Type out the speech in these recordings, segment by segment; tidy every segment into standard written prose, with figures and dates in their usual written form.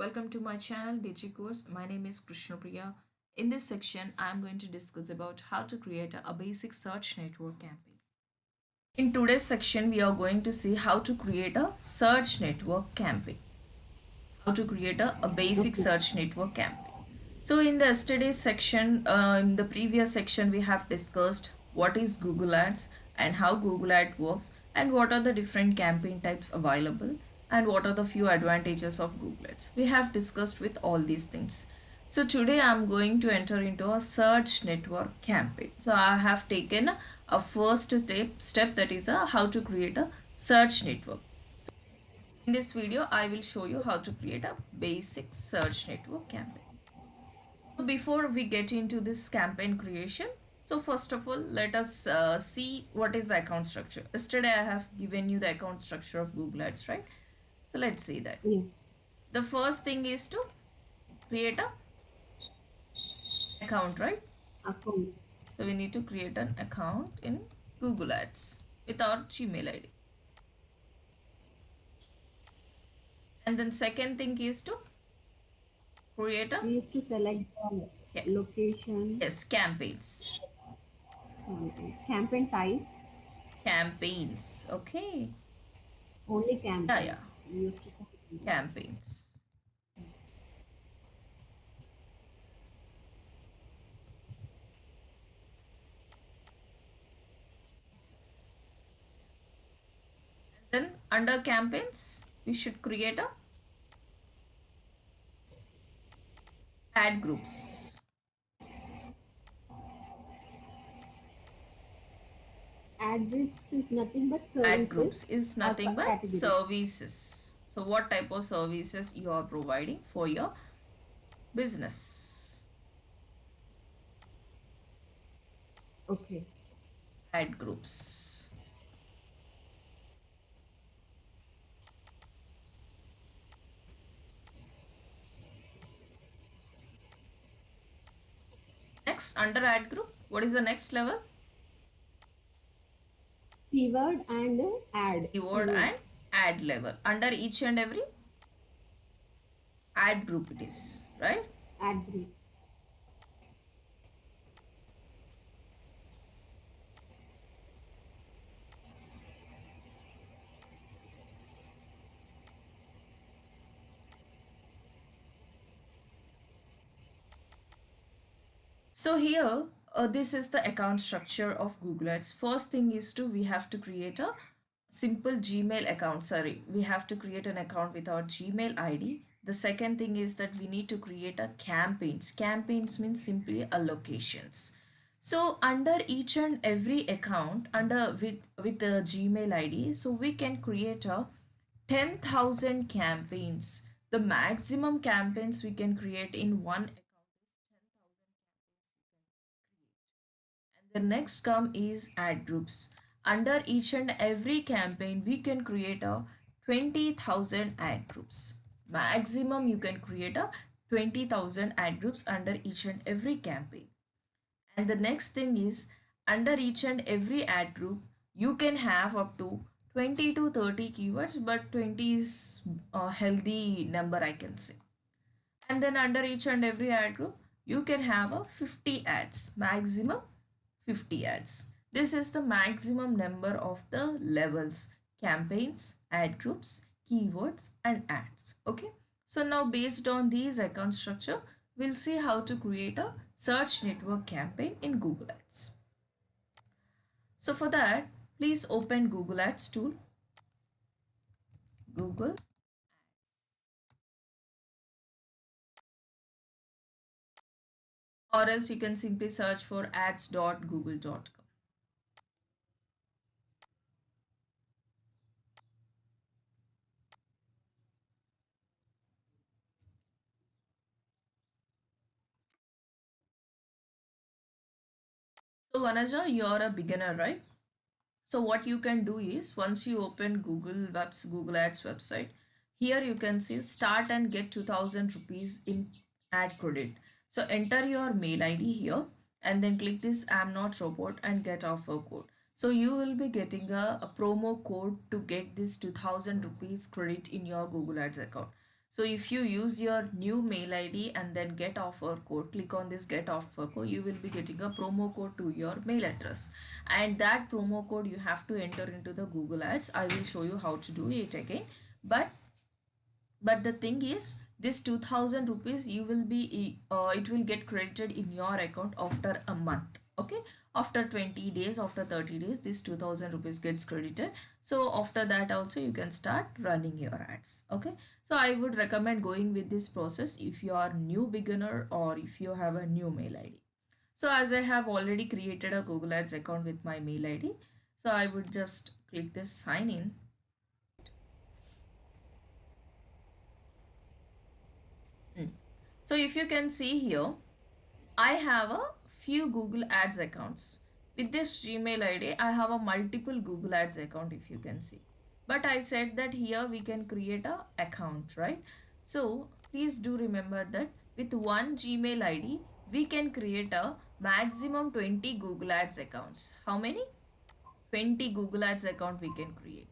Welcome to my channel DG Course. My name is Krishna Priya. In this section, I am going to discuss about how to create a basic search network campaign. In today's section, we are going to see how to create a search network campaign. How to create a basic Okay. search network campaign. So in the yesterday's section, in the previous section, we have discussed what is Google Ads and how Google Ads works and what are the different campaign types available and what are the few advantages of Google Ads. We have discussed with all these things. So today I'm going to enter into a search network campaign. So I have taken a first step that is how to create a search network. In this video, I will show you how to create a basic search network campaign. Before we get into this campaign creation, so first of all, let us see what is the account structure. Yesterday, I have given you the account structure of Google Ads, right? So let's see that. Yes. The first thing is to create a account, right? Account. So we need to create an account in Google Ads with our Gmail ID. And then second thing is to create a We used to select yeah, the location, yes, campaigns. campaign type, Campaigns. Okay. only Yeah, campaign. yeah. We used to select Campaigns. Then under campaigns, we should create a ad groups. Address is nothing but Ad services groups is or nothing but category. services. So what type of services you are providing for your business? Okay. Ad groups. Next, under ad group, what is the next level? Keyword and ad. Keyword Keyword. and ad level. Under each and every ad group it is, right? Ad group. So here, this is the account structure of Google Ads. First thing is we have to create a simple Gmail account. Sorry, we have to create an account with our Gmail ID. The second thing is that we need to create a campaigns. Campaigns means simply allocations. So under each and every account under with the Gmail ID, so we can create a 10,000 campaigns. The maximum campaigns we can create in one account the next come is ad groups. Under each and every campaign, we can create a 20,000 ad groups. Maximum you can create a 20,000 ad groups under each and every campaign. And the next thing is under each and every ad group, you can have up to 20 to 30 keywords, but 20 is a healthy number I can say. And then under each and every ad group, you can have a 50 ads, maximum 50 ads. This is the maximum number of the levels, campaigns, ad groups, keywords and ads. Okay. So now based on these account structure, we'll see how to create a search network campaign in Google Ads. So for that, please open Google Ads tool, Google, or else you can simply search for ads.google.com. So Vanaja, you're a beginner, right? So what you can do is once you open Google Ads website, here you can see start and get 2000 rupees in ad credit. So enter your mail ID here and then click this I'm not robot and get offer code. So you will be getting a promo code to get this 2000 rupees credit in your Google Ads account. So if you use your new mail ID and then get offer code, click on this get offer code, you will be getting a promo code to your mail address. And that promo code you have to enter into the Google Ads. I will show you how to do it again. But the thing is, this 2000 rupees you will be it will get credited in your account after a month. Okay, after 20 days, after 30 days, this 2000 rupees gets credited. So after that also you can start running your ads. Okay, so I would recommend going with this process if you are new beginner or if you have a new mail ID. So as I have already created a Google Ads account with my mail ID, so I would just click this sign in. Hmm. So if you can see here, I have a few Google Ads accounts. With this Gmail ID, I have a multiple Google Ads account if you can see. But I said that here we can create a account, right? So please do remember that with one Gmail ID, we can create a maximum 20 Google Ads accounts. How many? 20 Google Ads account we can create.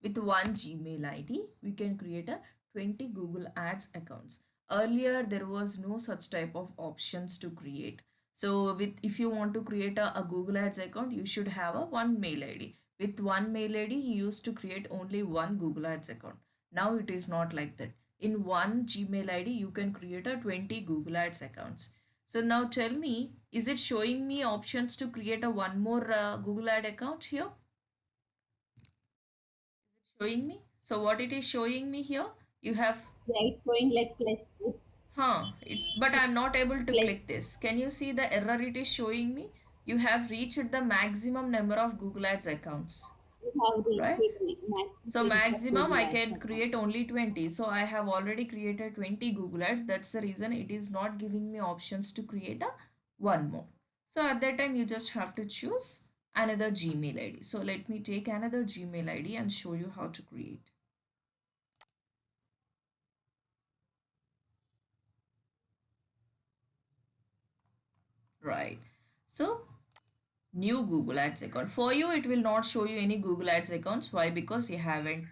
With one Gmail ID, we can create a 20 Google Ads accounts. Earlier, there was no such type of options to create. So, with if you want to create a Google Ads account, you should have a one mail ID. With one mail ID, he used to create only one Google Ads account. Now it is not like that. In one Gmail ID, you can create a 20 Google Ads accounts. So now tell me, is it showing me options to create a one more Google Ad account here? Showing me. So what it is showing me here, you have, Yeah, it's going like but I'm not able to plus click this. Can you see the error it is showing me? You have reached the maximum number of Google Ads accounts, you have reached right? maximum So limit of maximum Google I Ads can account. create only 20. So I have already created 20 Google Ads. That's the reason it is not giving me options to create a one more. So at that time you just have to choose another Gmail ID. So let me take another Gmail ID and show you how to create. Right. So new Google Ads account. For you, it will not show you any Google Ads accounts. Why? Because you haven't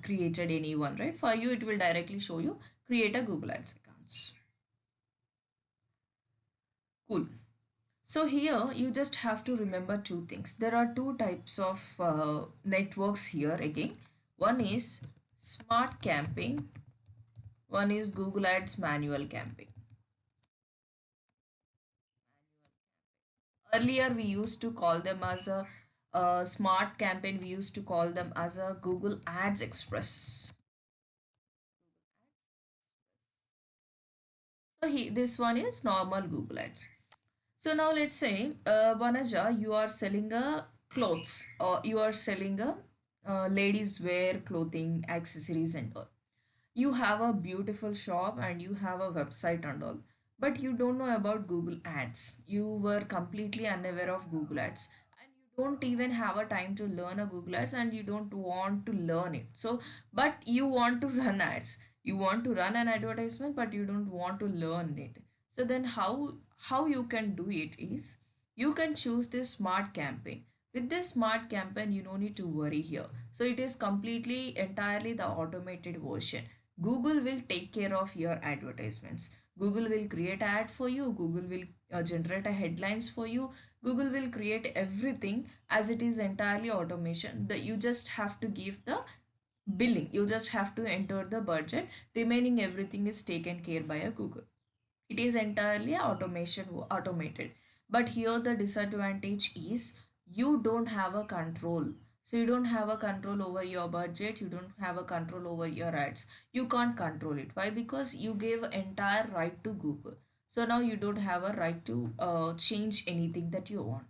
created any one, right? For you, it will directly show you create a Google Ads accounts. Cool. So here you just have to remember two things. There are two types of networks here again. One is smart campaign. One is Google Ads manual campaign. Earlier we used to call them as a smart campaign. We used to call them as a Google Ads Express. So this one is normal Google Ads. So now let's say, Vanaja, you are selling a clothes or you are selling a ladies wear clothing accessories and all. You have a beautiful shop and you have a website and all, but you don't know about Google Ads. You were completely unaware of Google Ads and you don't even have a time to learn a Google Ads and you don't want to learn it. So but you want to run ads, you want to run an advertisement, but you don't want to learn it. So then how you can do it is, you can choose this smart campaign. With this smart campaign, you don't need to worry here. So it is completely entirely the automated version. Google will take care of your advertisements. Google will create ad for you. Google will generate a headlines for you. Google will create everything as it is entirely automation. That you just have to give the billing. You just have to enter the budget. Remaining everything is taken care by a Google. It is entirely automation automated. But here the disadvantage is you don't have a control. So you don't have a control over your budget, you don't have a control over your ads. You can't control it. Why? Because you gave entire right to Google. So now you don't have a right to change anything that you want.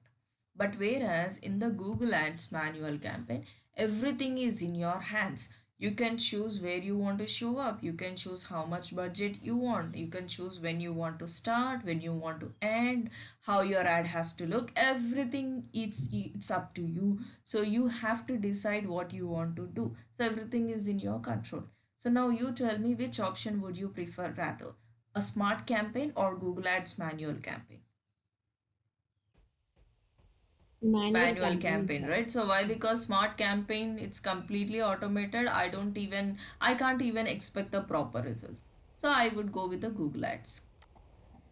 But whereas in the Google Ads manual campaign, everything is in your hands. You can choose where you want to show up. You can choose how much budget you want. You can choose when you want to start, when you want to end, how your ad has to look. Everything it's up to you. So you have to decide what you want to do. So everything is in your control. So now you tell me, which option would you prefer rather? A smart campaign or Google Ads manual campaign? Manual Manual campaign campaign, right? types. So why? Because smart campaign, it's completely automated. I can't even expect the proper results. So I would go with the Google Ads.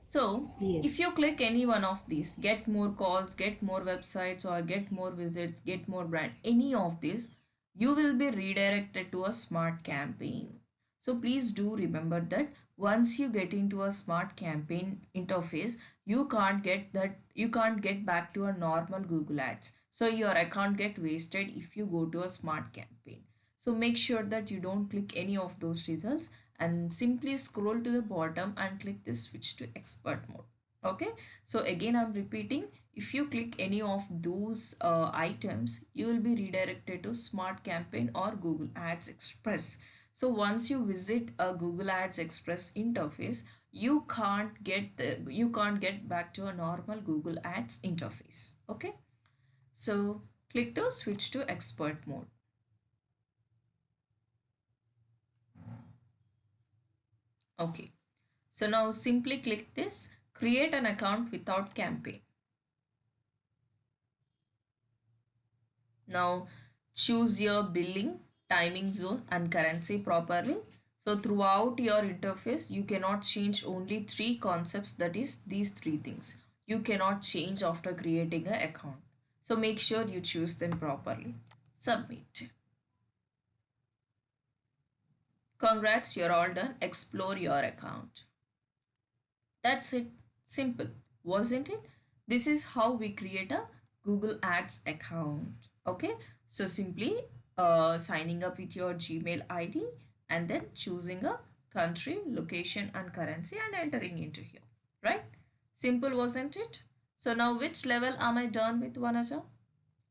So, Yes. if you click any one of these, get more calls, get more websites, or get more visits, get more brand, any of these, you will be redirected to a smart campaign. So, please do remember that once you get into a smart campaign interface, you can't get back to a normal Google Ads. So, your account get wasted if you go to a smart campaign. So, make sure that you don't click any of those results and simply scroll to the bottom and click this switch to expert mode. Okay, so again I'm repeating, if you click any of those items, you will be redirected to smart campaign or Google Ads Express. So once you visit a Google Ads Express interface, you can't get back to a normal Google Ads interface. Okay, so click to switch to expert mode. Okay, so now simply click this create an account without campaign. Now choose your billing, timing zone and currency properly. So throughout your interface, you cannot change only three concepts, that is these three things. You cannot change after creating an account. So make sure you choose them properly. Submit. Congrats, you're all done. Explore your account. That's it. Simple, wasn't it? This is how we create a Google Ads account. Okay, so simply signing up with your Gmail ID and then choosing a country, location, and currency and entering into here. Right? Simple, wasn't it? So now, which level am I done with, Vanaja?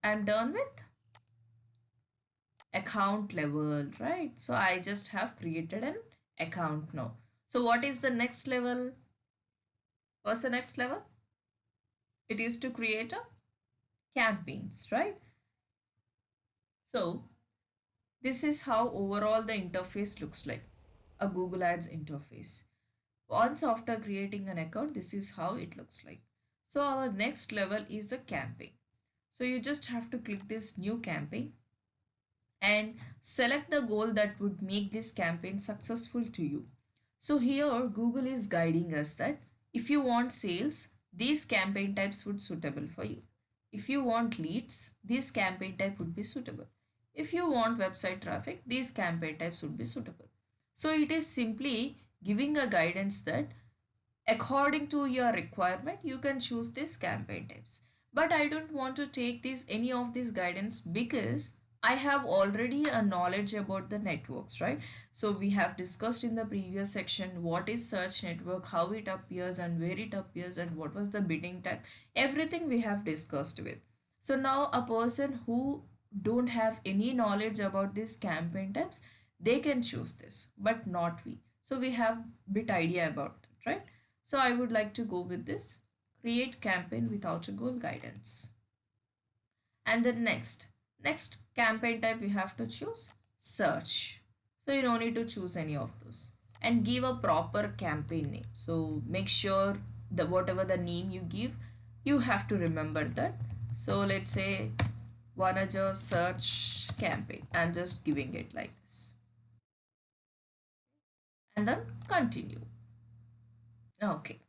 I'm done with account level, right? So I just have created an account now. So what is the next level? What's the next level? It is to create a campaigns, right? So this is how overall the interface looks like, a Google Ads interface. Once after creating an account, this is how it looks like. So our next level is a campaign. So you just have to click this new campaign and select the goal that would make this campaign successful to you. So here Google is guiding us that if you want sales, these campaign types would suitable for you. If you want leads, this campaign type would be suitable. If you want website traffic, these campaign types would be suitable. So it is simply giving a guidance that according to your requirement you can choose these campaign types. But I don't want to take this any of this guidance because I have already a knowledge about the networks, right? So we have discussed in the previous section what is search network, how it appears and where it appears and what was the bidding type. Everything we have discussed with. So now a person who don't have any knowledge about these campaign types, they can choose this, but not we. So we have bit idea about it, right? So I would like to go with this create campaign without a goal guidance. And then next campaign type we have to choose search. So you don't need to choose any of those and give a proper campaign name. So make sure the whatever the name you give, you have to remember that. So let's say Vanaja search campaign and just giving it like this and then continue. Okay.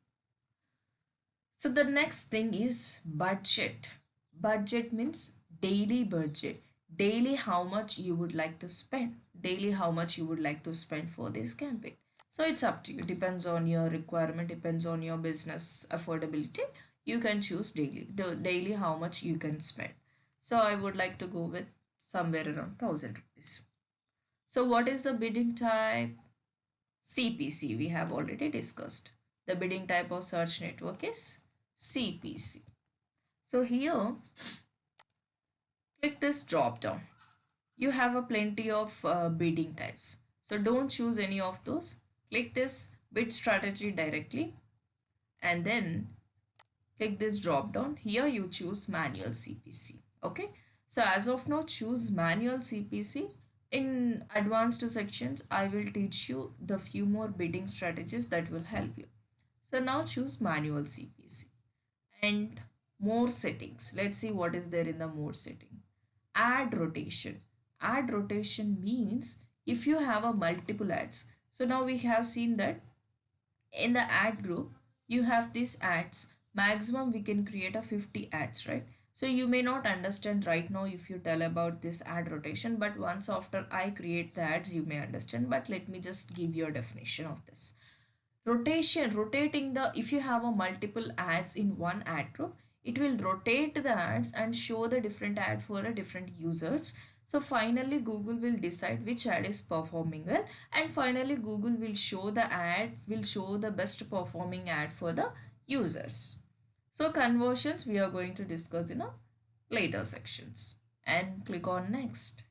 So the next thing is budget. Budget means daily budget. Daily how much you would like to spend. Daily how much you would like to spend for this campaign. So it's up to you. Depends on your requirement, depends on your business affordability. You can choose daily. Daily how much you can spend. So I would like to go with somewhere around 1,000 rupees. So what is the bidding type? CPC we have already discussed. The bidding type of search network is CPC. So here, click this drop down. You have a plenty of bidding types. So don't choose any of those. Click this bid strategy directly and then click this drop down. Here you choose manual CPC. Okay. So as of now, choose manual CPC. In advanced sections, I will teach you the few more bidding strategies that will help you. So now choose manual CPC and More settings. Let's see what is there in the more setting. Ad rotation. Ad rotation means if you have a multiple ads. So now we have seen that in the ad group you have these ads, maximum we can create a 50 ads, right? So you may not understand right now if you tell about this ad rotation, but once after I create the ads you may understand. But let me just give you a definition of this. Rotation, rotating the, if you have a multiple ads in one ad group, it will rotate the ads and show the different ad for a different users. So finally Google will decide which ad is performing well, and finally Google will show the ad, will show the best performing ad for the users. So conversions we are going to discuss in a later sections, and click on next.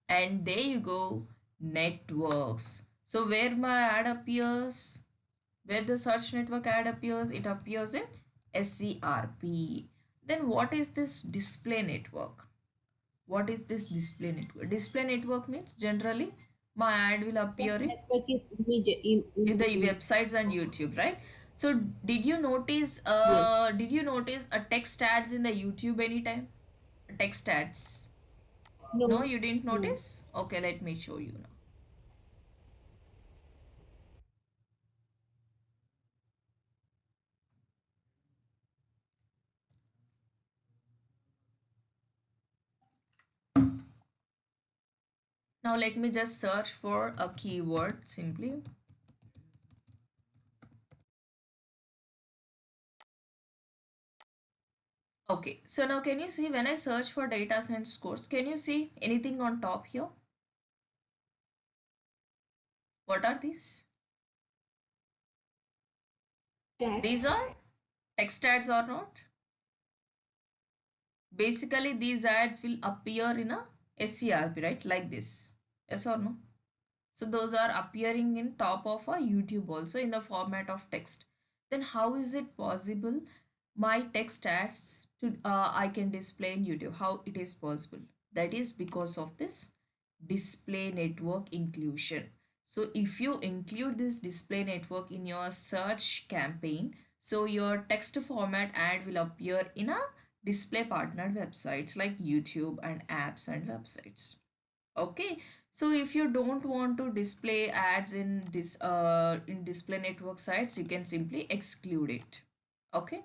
And there you go, networks. So where my ad appears, where the search network ad appears, it appears in SERP. Then what is this display network? What is this display network? Display network means generally my ad will That appear network is in the image. websites and YouTube, right? So Yes. did you notice a text ads in the YouTube anytime? Text ads. No, No. you didn't No. notice? Okay, let me show you now. Now let me just search for a keyword simply. Okay, so now can you see when I search for data science course, can you see anything on top here? What are these? Stats. These are text ads or not? Basically, these ads will appear in a SCRP, right? Like this. Yes or no? So those are appearing in top of a YouTube also in the format of text. Then how is it possible my text ads to I can display in YouTube? How it is possible? That is because of this display network inclusion. So if you include this display network in your search campaign, so your text format ad will appear in a display partner websites like YouTube and apps and websites. Okay, so if you don't want to display ads in this in display network sites, you can simply exclude it. Okay,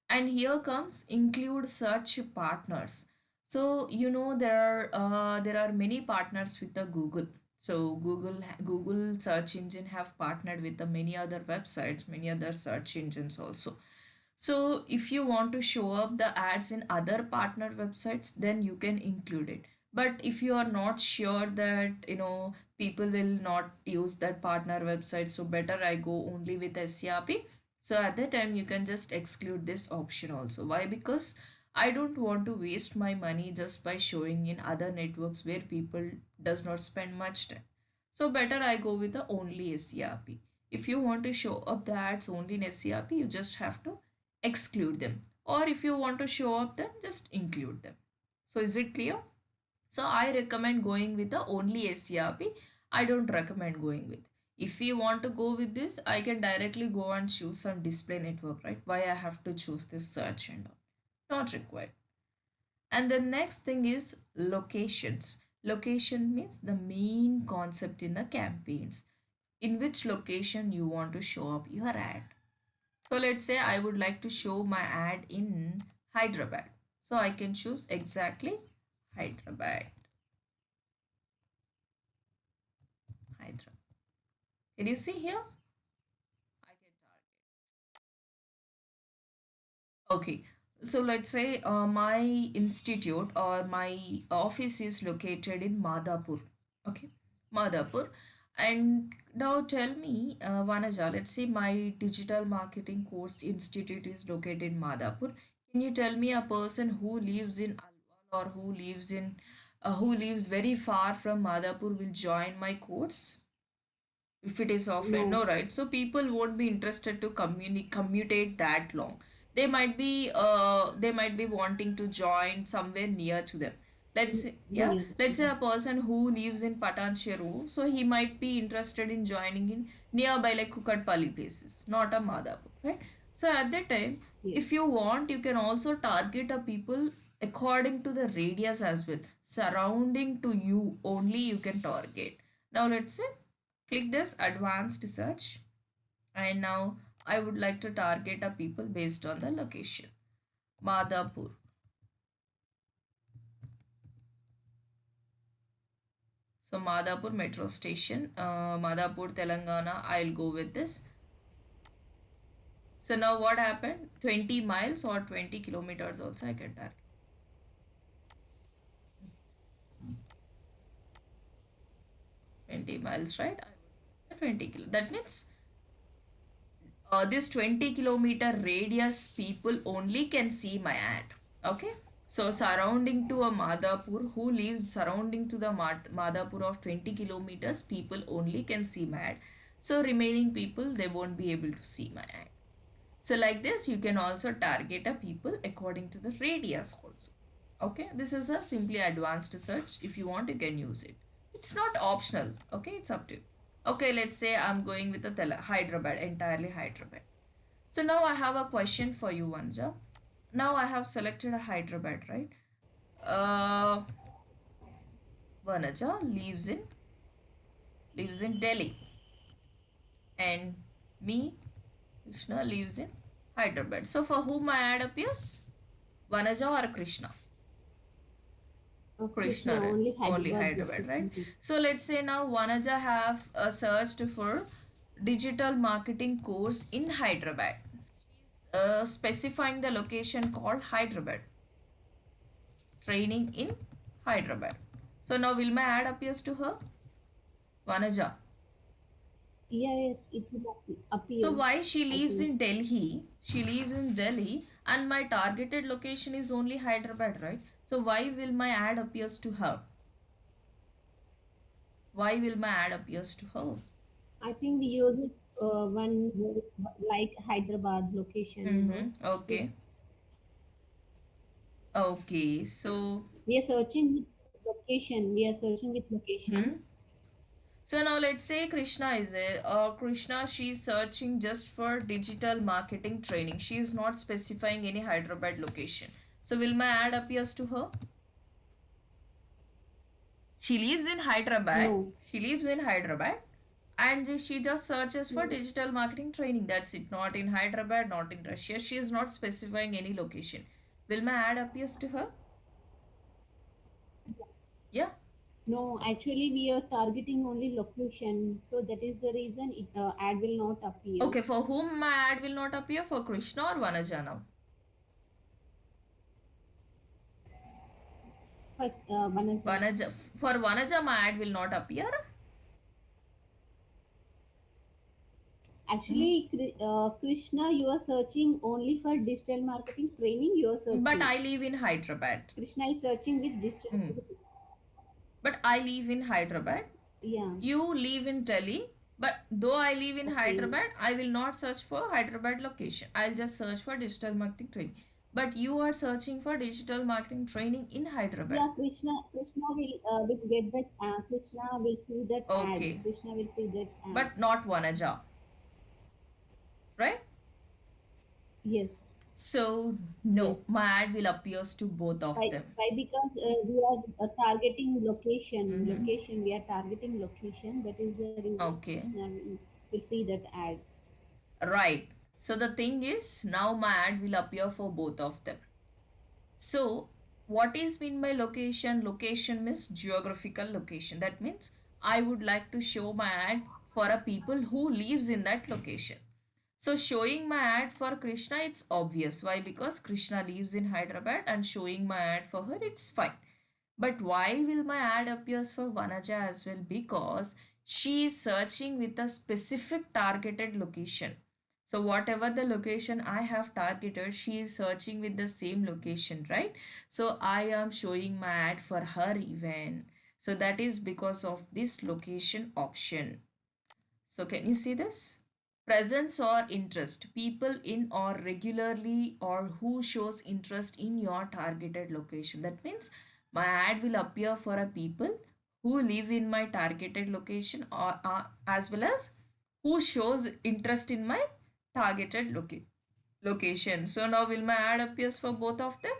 and here comes include search partners. So you know there are many partners with the Google. So Google search engine have partnered with the many other websites, many other search engines also. So if you want to show up the ads in other partner websites, then you can include it. But if you are not sure that people will not use that partner website, so better I go only with SCRP. So at that time you can just exclude this option also. Why? Because I don't want to waste my money just by showing in other networks where people does not spend much time. So better I go with the only SCRP. If you want to show up the ads only in SCRP, you just have to exclude them, or if you want to show up them, just include them. So is it clear? So I recommend going with the only SCRP. I don't recommend going with, if you want to go with this, I can directly go and choose some display network, right? Why I have to choose this search and all? Not required. And the next thing is locations. Location means the main concept in the campaigns, in which location you want to show up your ad. So let's say I would like to show my ad in Hyderabad. So I can choose exactly Hyderabad. Hyderabad. Can you see here? I can target. Okay. So let's say my institute or my office is located in Madhapur. Okay. Madhapur. And now tell me, Vanaja, let's say my digital marketing course institute is located in Madhapur. Can you tell me a person who lives in Alwal or who lives very far from Madhapur will join my course if it is offline? No. No, right? So people won't be interested to commutate that long. They might be wanting to join somewhere near to them. Let's say, yeah, Near. let's say a person who lives in Patancheru, so he might be interested in joining in nearby like Kukatpalli places, not a Madhapur, right? So at that time, Yes. if you want, you can also target a people according to the radius as well. Surrounding to you only you can target. Now let's say click this advanced search, and now I would like to target a people based on the location. Madhapur. So Madhapur metro station, Madhapur, Telangana. I'll go with this. So now what happened? 20 miles or 20 kilometers also I can target. 20 miles, right? I would 20 kilo. That means this 20-kilometer radius people only can see my ad. Okay. So surrounding to a Madhapur, who lives surrounding to the Madhapur of 20 kilometers, people only can see my ad. So remaining people, they won't be able to see my ad. So like this, you can also target a people according to the radius also. Okay, this is a simply advanced search. If you want, you can use it. It's not optional. Okay, it's up to you. Okay, let's say I'm going with the Hyderabad, entirely Hyderabad. So now I have a question for you, Vanja. Now I have selected a Hyderabad, right? Uh, Vanaja lives in Delhi, and me, Krishna, lives in Hyderabad. So for whom my ad appears? Vanaja or Krishna? Krishna, Krishna, right? only Only Hyderabad Hyderabad, right? location. So let's say now Vanaja have searched for digital marketing course in Hyderabad. Specifying the location called Hyderabad. Training in Hyderabad. So now will my ad appears to her? Vanaja. Yeah, yes, it will So appear, why she I lives think. in Delhi? She lives in Delhi and my targeted location is only Hyderabad, right? So why will my ad appears to her? Why will my ad appears to her? I think we use it when like Hyderabad location. No, we Okay. Okay. So, we are searching with location. We are searching with location. hmm. So now let's say Krishna is there. Krishna, she's searching just for digital marketing training. She is not specifying any Hyderabad location. So will my ad appears to her? She lives in Hyderabad. No, She lives in Hyderabad. And she just searches for no. digital marketing training. That's it. Not in Hyderabad, not in Russia. She is not specifying any location. Will my ad appears to her? Yeah. No, actually, we are targeting only location. So that is the reason it ad will not appear. Okay, for whom my ad will not appear? For Krishna or Vanaja now? But Vanaja, Vanaja. For Vanaja, my ad will not appear. actually, Krishna, you are searching only for digital marketing training. You are But searching. I live in Hyderabad. Krishna is searching with digital. Hmm. But I live in Hyderabad. Yeah. You live in Delhi. But though I live in Okay. Hyderabad, I will not search for Hyderabad location. I'll just search for digital marketing training. But you are searching for digital marketing training in Hyderabad. Yeah, Krishna will get that. Krishna will see that ad. Okay. Krishna will see that ad. But not Vanaja. Right? Yes. So, Yes. no, my ad will appears to both of Why? them. Why? Because we are targeting location. Mm-hmm. Location. We are targeting location. That is the reason Okay. Krishna will see that ad. Right. So the thing is, now my ad will appear for both of them. So, what is mean by location? Location means geographical location. That means I would like to show my ad for a people who lives in that location. So showing my ad for Krishna, it's obvious. Why? Because Krishna lives in Hyderabad and showing my ad for her, it's fine. But why will my ad appears for Vanaja as well? Because she is searching with a specific targeted location. So whatever the location I have targeted, she is searching with the same location, right? So I am showing my ad for her even. So that is because of this location option. So can you see this? Presence or interest. People in or regularly or who shows interest in your targeted location. That means my ad will appear for a people who live in my targeted location or as well as who shows interest in my targeted location. location. So now will my ad appears for both of them?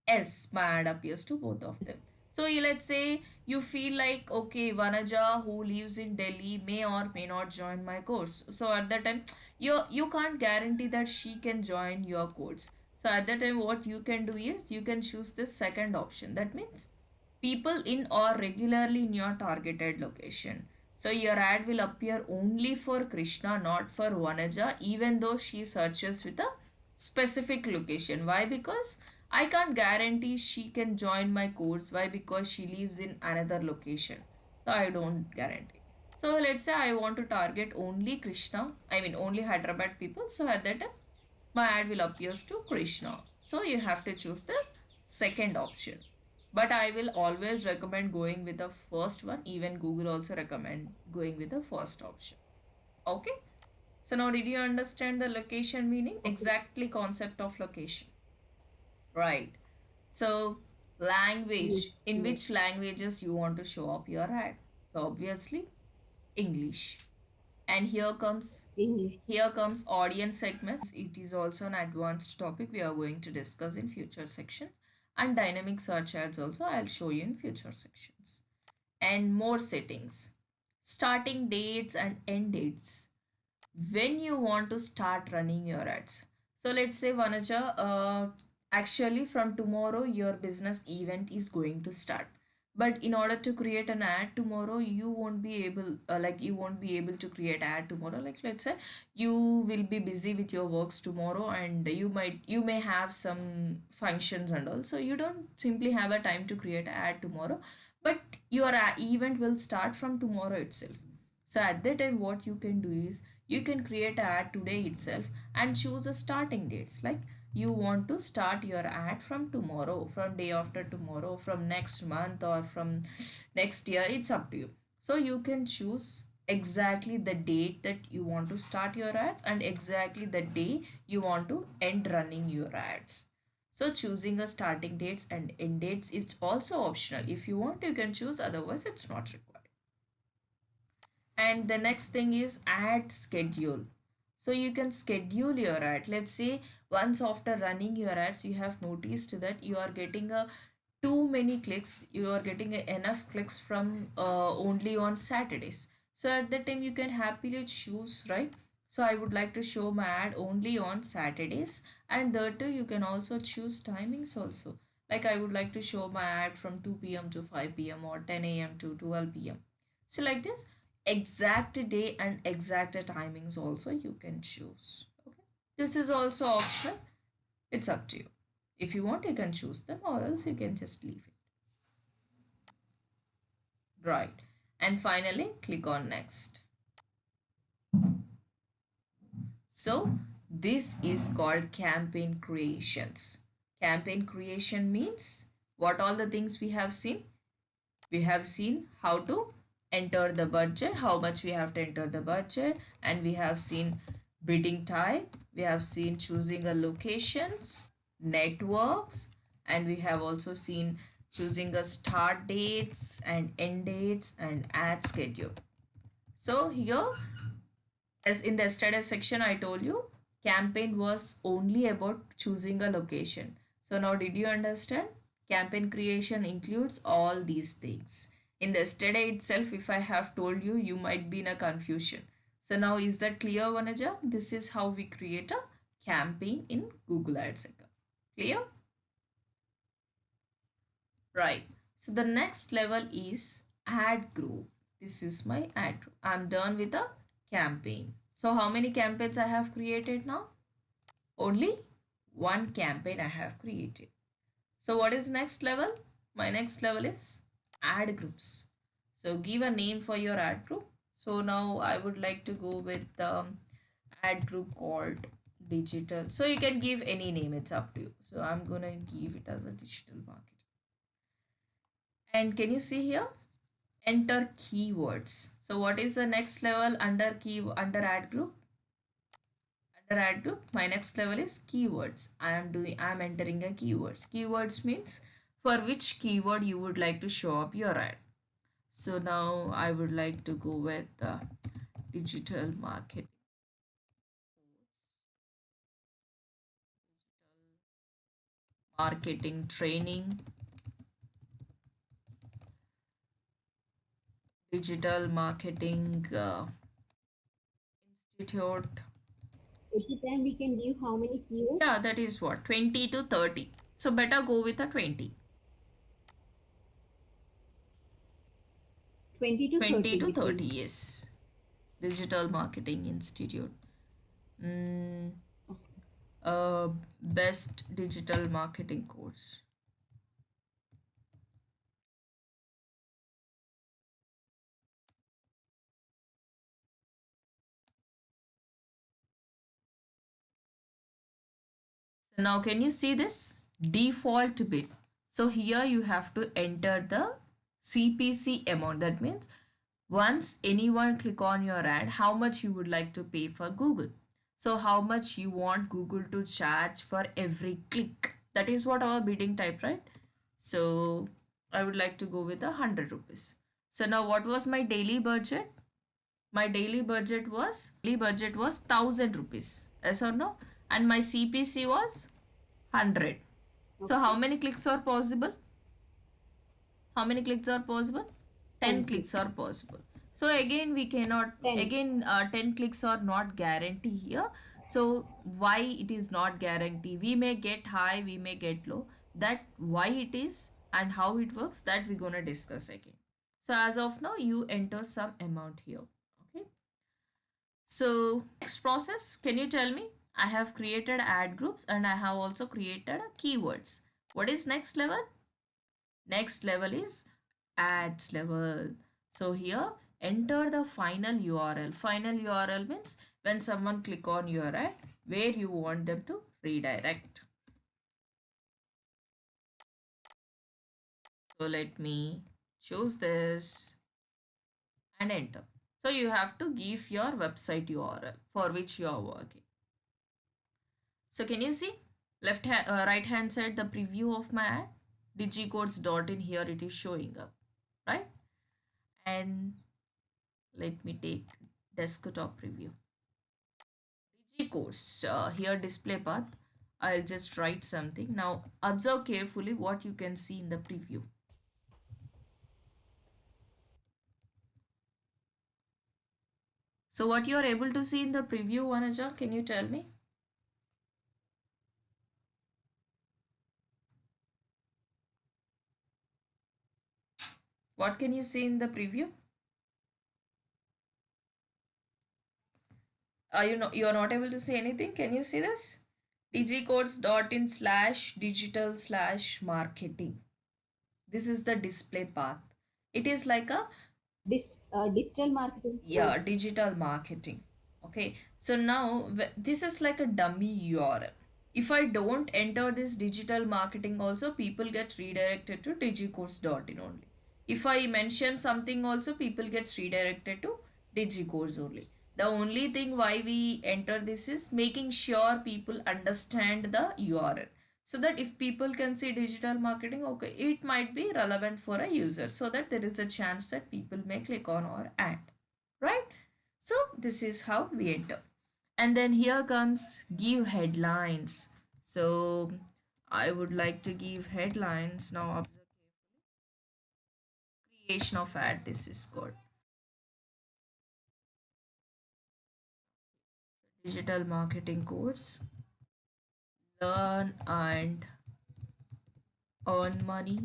Yes, my ad appears to both of them. So let's say you feel like, okay, Vanaja who lives in Delhi may or may not join my course. So at that time, you can't guarantee that she can join your course. So at that time, what you can do is you can choose the second option. That means people in or regularly in your targeted location. So your ad will appear only for Krishna, not for Vanaja, even though she searches with a specific location. Why? Because I can't guarantee she can join my course. Why? Because she lives in another location. So I don't guarantee. So let's say I want to target only Krishna, I mean only Hyderabad people. So at that time, my ad will appears to Krishna. So you have to choose the second option. But I will always recommend going with the first one. Even Google also recommend going with the first option. Okay. So now did you understand the location meaning? Okay. Exactly concept of location. Right. So Yes, language. In yes. which languages you want to show up your ad? So obviously English. And English. here comes audience segments. It is also an advanced topic we are going to discuss in future sections. And dynamic search ads also I'll show you in future sections. And more settings. Starting dates and end dates. When you want to start running your ads. So let's say Vanaja, actually from tomorrow your business event is going to start. But in order to create an ad tomorrow, you won't be able, you won't be able to create ad tomorrow. Like let's say you will be busy with your works tomorrow, and you may have some functions and all. So you don't simply have a time to create ad tomorrow, but your event will start from tomorrow itself. So at that time, what you can do is you can create an ad today itself and choose the starting dates. Like you want to start your ad from tomorrow, from day after tomorrow, from next month, or from next year. It's up to you. So you can choose exactly the date that you want to start your ads and exactly the day you want to end running your ads. So choosing a starting dates and end dates is also optional. If you want, you can choose, otherwise it's not required. And the next thing is ad schedule. So you can schedule your ad. Let's say once after running your ads, you have noticed that you are getting a too many clicks, you are getting enough clicks from only on Saturdays. So at that time you can happily choose, right? So I would like to show my ad only on Saturdays, and there too you can also choose timings also. Like I would like to show my ad from 2 p.m. to 5 p.m. or 10 a.m. to 12 p.m. So like this, exact day and exact timings also you can choose. Okay, this is also optional. It's up to you. If you want, you can choose them, or else you can just leave it. Right. And finally, click on next. So this is called campaign creations. Campaign creation means what all the things we have seen. We have seen how to enter the budget, how much we have to enter the budget, and we have seen bidding type, we have seen choosing a locations, networks, and we have also seen choosing a start dates and end dates and ad schedule. So here, as in the study section, I told you campaign was only about choosing a location. So now did you understand? Campaign creation includes all these things. In the study itself, if I have told you, you might be in a confusion. So now is that clear, Vanaja? This is how we create a campaign in Google Ads account. Clear? Right. So the next level is ad group. This is my ad group. I'm done with the campaign. So how many campaigns I have created now? Only one campaign I have created. So what is next level? My next level is ad groups. So give a name for your ad group. So now I would like to go with the ad group called digital. So you can give any name, it's up to you. So I'm gonna give it as a digital market. And can you see here? Enter keywords. So what is the next level under ad group? Under ad group, my next level is keywords. I am entering a keywords. Keywords means for which keyword you would like to show up your ad. So now I would like to go with digital marketing. marketing training, digital marketing institute. At the time we can give how many keywords? Yeah, that is what, 20 to 30. So better go with a 20. 20 to 20 30 to between. 30, yes. Digital Marketing Institute. Mm, best digital marketing course. So now can you see this? Default bid. So here you have to enter the CPC amount. That means once anyone click on your ad, how much you would like to pay for Google. So how much you want Google to charge for every click. That is what our bidding type, right? So I would like to go with 100 rupees. So now what was my daily budget? My daily budget was 1,000 rupees. Yes or no? And my CPC was 100. So how Okay. many clicks are possible? How many clicks are possible? 10 10 clicks clicks. are possible. So again we cannot, 10. again 10 clicks are not guarantee here. So why it is not guarantee? We may get high, we may get low. That why it is and how it works, that we're gonna discuss again. So as of now you enter some amount here. Okay. So next process, can you tell me? I have created ad groups and I have also created keywords. What is next level? Next level is ads level. So here enter the final URL. Final URL means when someone click on your ad, where you want them to redirect. So let me choose this and enter. So you have to give your website URL for which you are working. So can you see left hand, right hand side the preview of my ad? Digicodes.in, here it is showing up, right? And let me take desktop preview. Digicodes, here display path. I'll just write something. Now observe carefully what you can see in the preview. So what you are able to see in the preview, Vanaja, can you tell me? What can you see in the preview? Are you not, you are not able to see anything? Can you see this? Digicodes.in slash digital slash marketing. This is the display path. It is like a, Digital marketing yeah, course. digital marketing. Okay, so now this is like a dummy URL. If I don't enter this digital marketing also, people get redirected to digicourse.in only. If I mention something also, people gets redirected to digicourse only. The only thing why we enter this is making sure people understand the URL, so that if people can see digital marketing, okay, it might be relevant for a user, so that there is a chance that people may click on our ad, right? So this is how we enter. And then here comes give headlines. So I would like to give headlines. Now observe creation of ad, this is called digital marketing course. Learn and earn money.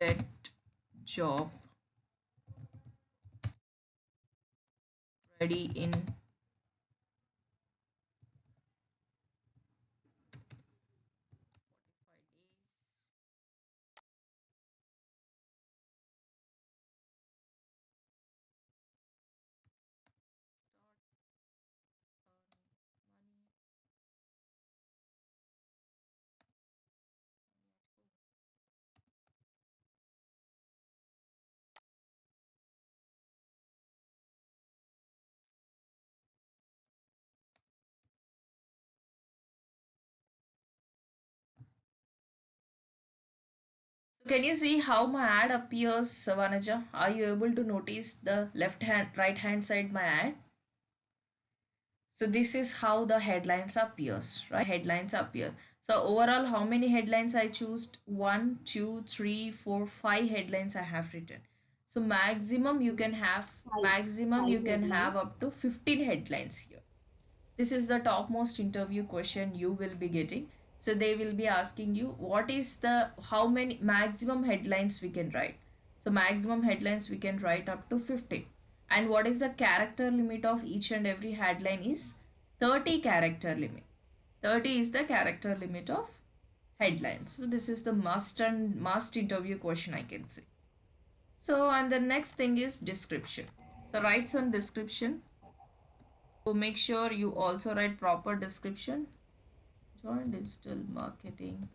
Get job ready in Can you see how my ad appears, Vanaja? Are you able to notice the left hand, right hand side my ad? So this is how the headlines appears, right? Headlines appear. So overall, how many headlines I choose? One, two, three, four, five headlines I have written. So Five, maximum you five can headlines. have up to 15 headlines here. This is the topmost interview question you will be getting. So they will be asking you what is the how many maximum headlines we can write. So maximum headlines we can write up to 15. And what is the character limit of each and every headline is 30 character limit. 30 is the character limit of headlines. So this is the must interview question I can say. So and the next thing is description. So write some description. So make sure you also write proper description. Join digital marketing.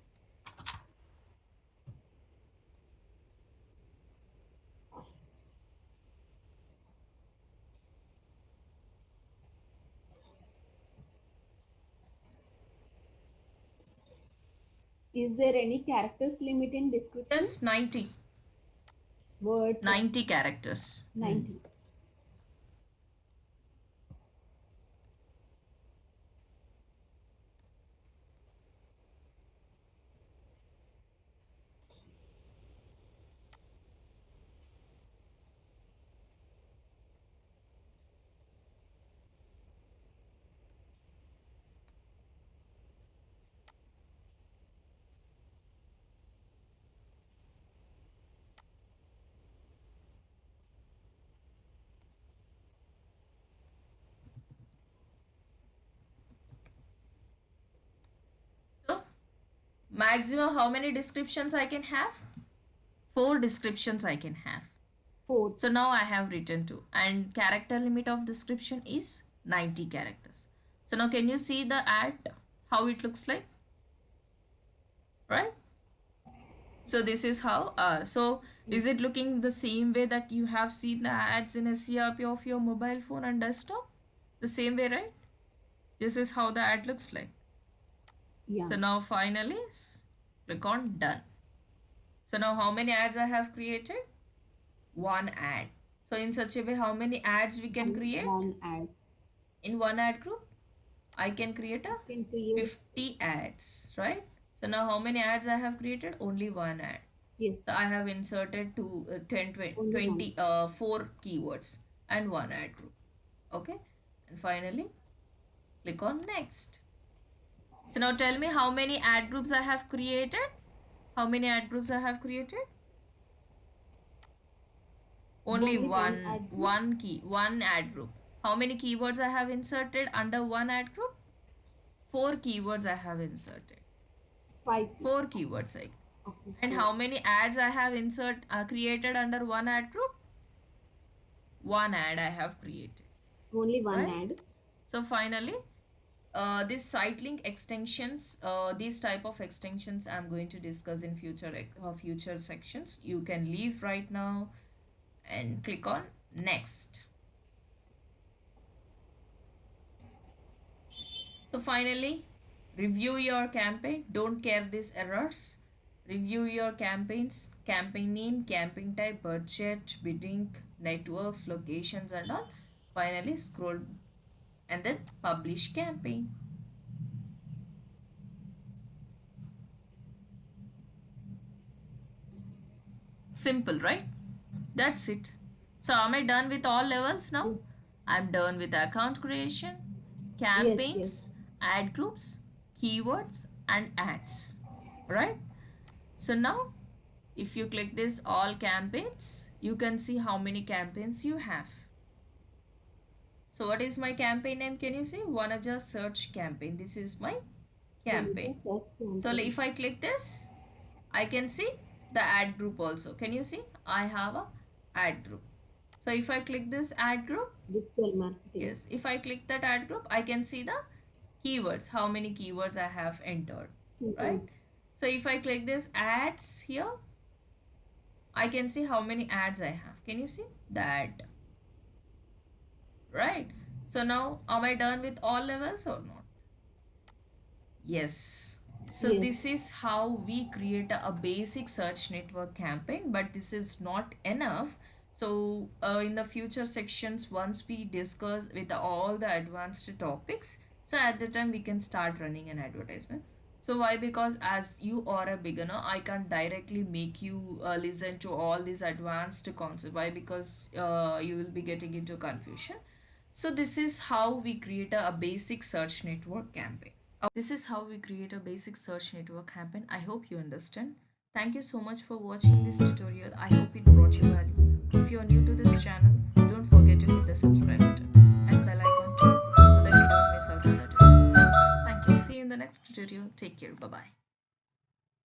Is there any characters limit in description? Yes, 90. Words 90 characters. 90. So maximum how many descriptions I can have? 4 descriptions I can have. 4. So now I have written 2 and character limit of description is 90 characters. So now can you see the ad how it looks like? Right? So this is how so is it looking the same way that you have seen the ads in a CRP of your mobile phone and desktop? The same way, right? This is how the ad looks like. Yeah. So now finally click on done. So now how many ads I have created? One ad. So in such a way how many ads we can create? One ad. In one ad group I can create a Can create 50 ads, right? So now how many ads I have created? Only one ad. yes. So I have inserted 10, 20, Only one. 20 4 keywords and one ad group. Okay. And finally click on next. So now tell me how many ad groups I have created. How many ad groups I have created? Only one ad group. How many keywords I have inserted under one ad group? 4 keywords I have inserted. 5. 4 keywords I. Okay. And how many ads I have created under one ad group? One ad I have created. Only one Right? ad. So finally, these site link extensions, these type of extensions I'm going to discuss in future sections. You can leave right now and click on next. So finally, review your campaign. Don't care these errors. Review your campaigns, campaign name, campaign type, budget, bidding, networks, locations and all. Finally, scroll and then publish campaign. Simple, right? That's it. So am I done with all levels now? I'm done with account creation, campaigns, ad groups, keywords and ads. Right? So now if you click this all campaigns, you can see how many campaigns you have. So what is my campaign name? Can you see? Vanaja search campaign. This is my campaign. So if I click this, I can see the ad group also. Can you see? I have a ad group. So if I click this ad group, Digital marketing. yes, if I click that ad group, I can see the keywords, how many keywords I have entered, right? So if I click this ads here, I can see how many ads I have. Can you see that? Right? So now am I done with all levels or not? Yes. So Yes. this is how we create a basic search network campaign, but this is not enough. So in the future sections, once we discuss with all the advanced topics, so at the time we can start running an advertisement. So why? Because as you are a beginner, I can't directly make you listen to all these advanced concepts. Why? Because you will be getting into confusion. So this is how we create a basic search network campaign. This is how we create a basic search network campaign. I hope you understand. Thank you so much for watching this tutorial. I hope it brought you value. If you are new to this channel, don't forget to hit the subscribe